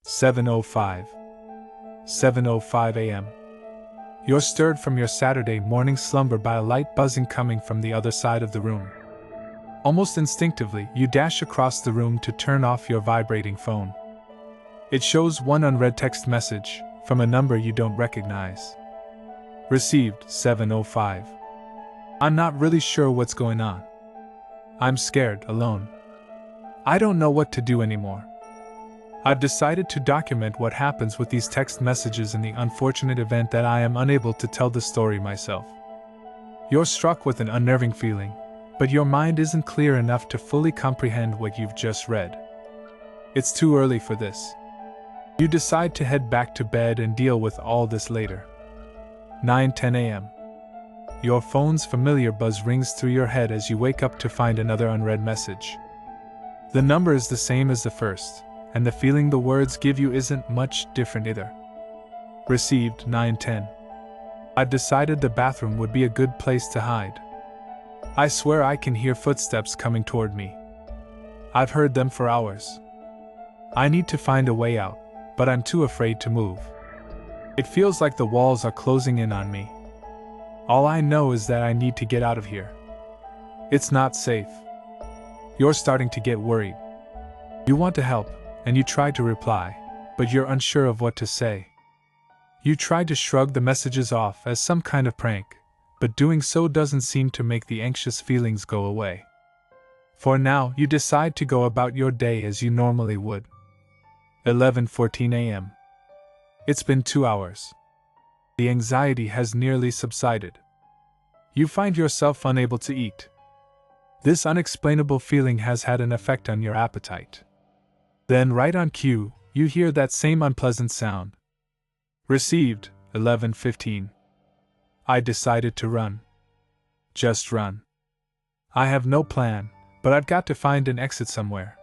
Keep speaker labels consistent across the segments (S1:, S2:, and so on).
S1: 7:05. 7:05 a.m. You're stirred from your Saturday morning slumber by a light buzzing coming from the other side of the room. Almost instinctively, you dash across the room to turn off your vibrating phone. It shows one unread text message from a number you don't recognize. Received 7:05. I'm not really sure what's going on. I'm scared, alone. I don't know what to do anymore. I've decided to document what happens with these text messages in the unfortunate event that I am unable to tell the story myself. You're struck with an unnerving feeling, but your mind isn't clear enough to fully comprehend what you've just read. It's too early for this. You decide to head back to bed and deal with all this later. 9:10 a.m. Your phone's familiar buzz rings through your head as you wake up to find another unread message. The number is the same as the first, and the feeling the words give you isn't much different either. Received 9:10. I've decided the bathroom would be a good place to hide. I swear I can hear footsteps coming toward me. I've heard them for hours. I need to find a way out, but I'm too afraid to move. It feels like the walls are closing in on me. All I know is that I need to get out of here. It's not safe. You're starting to get worried. You want to help, and you try to reply, but you're unsure of what to say. You try to shrug the messages off as some kind of prank, but doing so doesn't seem to make the anxious feelings go away. For now, you decide to go about your day as you normally would. 11:14 a.m. It's been 2 hours. The anxiety has nearly subsided. You find yourself unable to eat. This unexplainable feeling has had an effect on your appetite. Then, right on cue, you hear that same unpleasant sound. Received 11:15. I decided to run. Just run. I have no plan, but I've got to find an exit somewhere.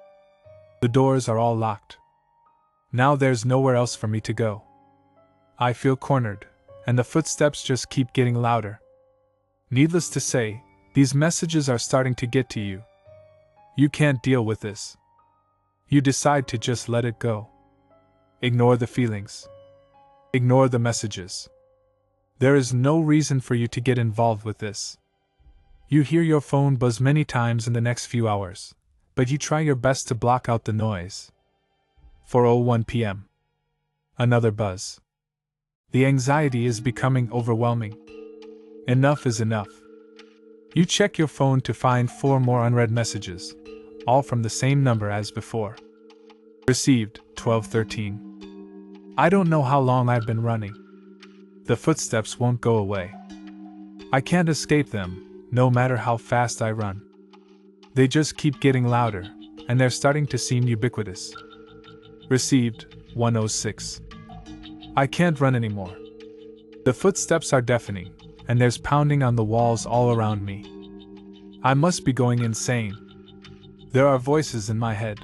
S1: The doors are all locked. Now there's nowhere else for me to go. I feel cornered, and the footsteps just keep getting louder. Needless to say, these messages are starting to get to you. You can't deal with this. You decide to just let it go. Ignore the feelings. Ignore the messages. There is no reason for you to get involved with this. You hear your phone buzz many times in the next few hours, but you try your best to block out the noise. 4:01 p.m. Another buzz. The anxiety is becoming overwhelming. Enough is enough. You check your phone to find 4 more unread messages, all from the same number as before. Received 12:13. I don't know how long I've been running. The footsteps won't go away. I can't escape them, no matter how fast I run. They just keep getting louder, and they're starting to seem ubiquitous. Received 1:06. I can't run anymore. The footsteps are deafening, and there's pounding on the walls all around me. I must be going insane. There are voices in my head.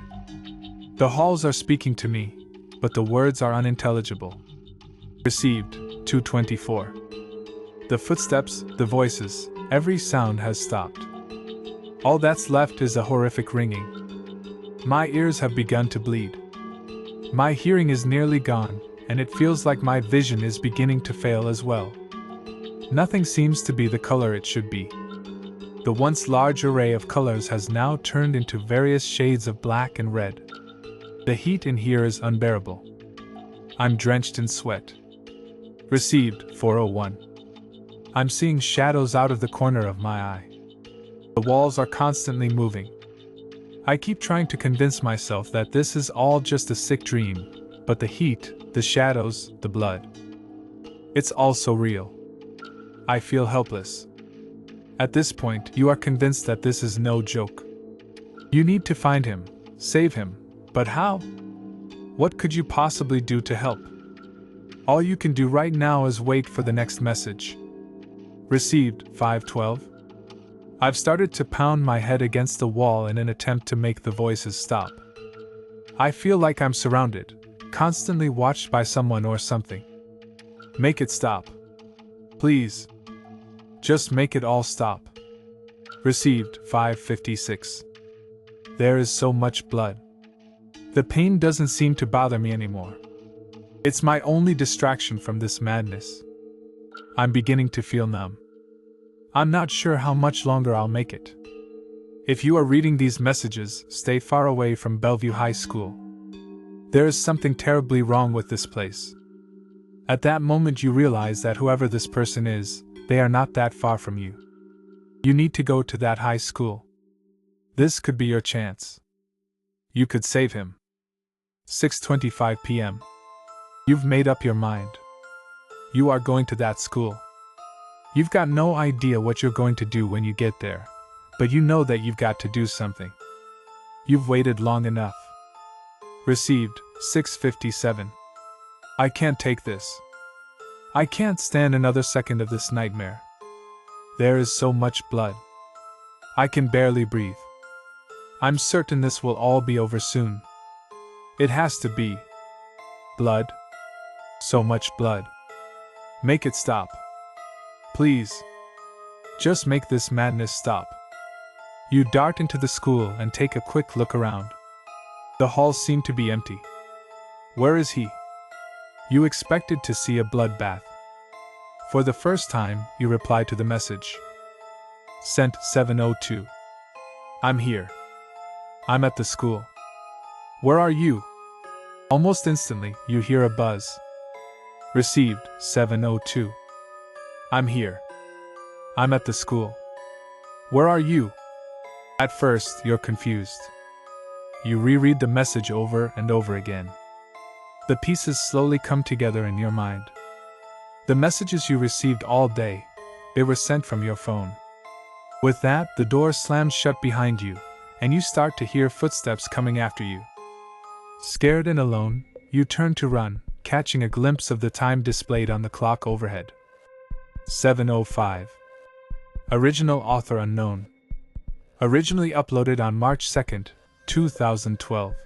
S1: The halls are speaking to me, but the words are unintelligible. Received 2:24. The footsteps, the voices, every sound has stopped. All that's left is a horrific ringing. My ears have begun to bleed. My hearing is nearly gone, and it feels like my vision is beginning to fail as well. Nothing seems to be the color it should be. The once large array of colors has now turned into various shades of black and red. The heat in here is unbearable. I'm drenched in sweat. Received 4:01. I'm seeing shadows out of the corner of my eye. The walls are constantly moving. I keep trying to convince myself that this is all just a sick dream, but the heat, the shadows, the blood. It's all so real. I feel helpless. At this point, you are convinced that this is no joke. You need to find him, save him, but how? What could you possibly do to help? All you can do right now is wait for the next message. Received 5:12. I've started to pound my head against the wall in an attempt to make the voices stop. I feel like I'm surrounded, constantly watched by someone or something. Make it stop. Please. Just make it all stop. Received 5:56. There is so much blood. The pain doesn't seem to bother me anymore. It's my only distraction from this madness. I'm beginning to feel numb. I'm not sure how much longer I'll make it. If you are reading these messages, stay far away from Bellevue High School. There is something terribly wrong with this place. At that moment you realize that whoever this person is, they are not that far from you. You need to go to that high school. This could be your chance. You could save him. 6:25 p.m. You've made up your mind. You are going to that school. You've got no idea what you're going to do when you get there, but you know that you've got to do something. You've waited long enough. Received, 6:57. I can't take this. I can't stand another second of this nightmare. There is so much blood. I can barely breathe. I'm certain this will all be over soon. It has to be. Blood. So much blood. Make it stop. Please. Just make this madness stop. You dart into the school and take a quick look around. The halls seem to be empty. Where is he? You expected to see a bloodbath. For the first time, you reply to the message. Sent 7:02. I'm here. I'm at the school. Where are you? Almost instantly, you hear a buzz. Received, 7:02. I'm here. I'm at the school. Where are you? At first, you're confused. You reread the message over and over again. The pieces slowly come together in your mind. The messages you received all day, they were sent from your phone. With that, the door slams shut behind you, and you start to hear footsteps coming after you. Scared and alone, you turn to run, catching a glimpse of the time displayed on the clock overhead. 7:05. Original author unknown. Originally uploaded on March 2nd, 2012.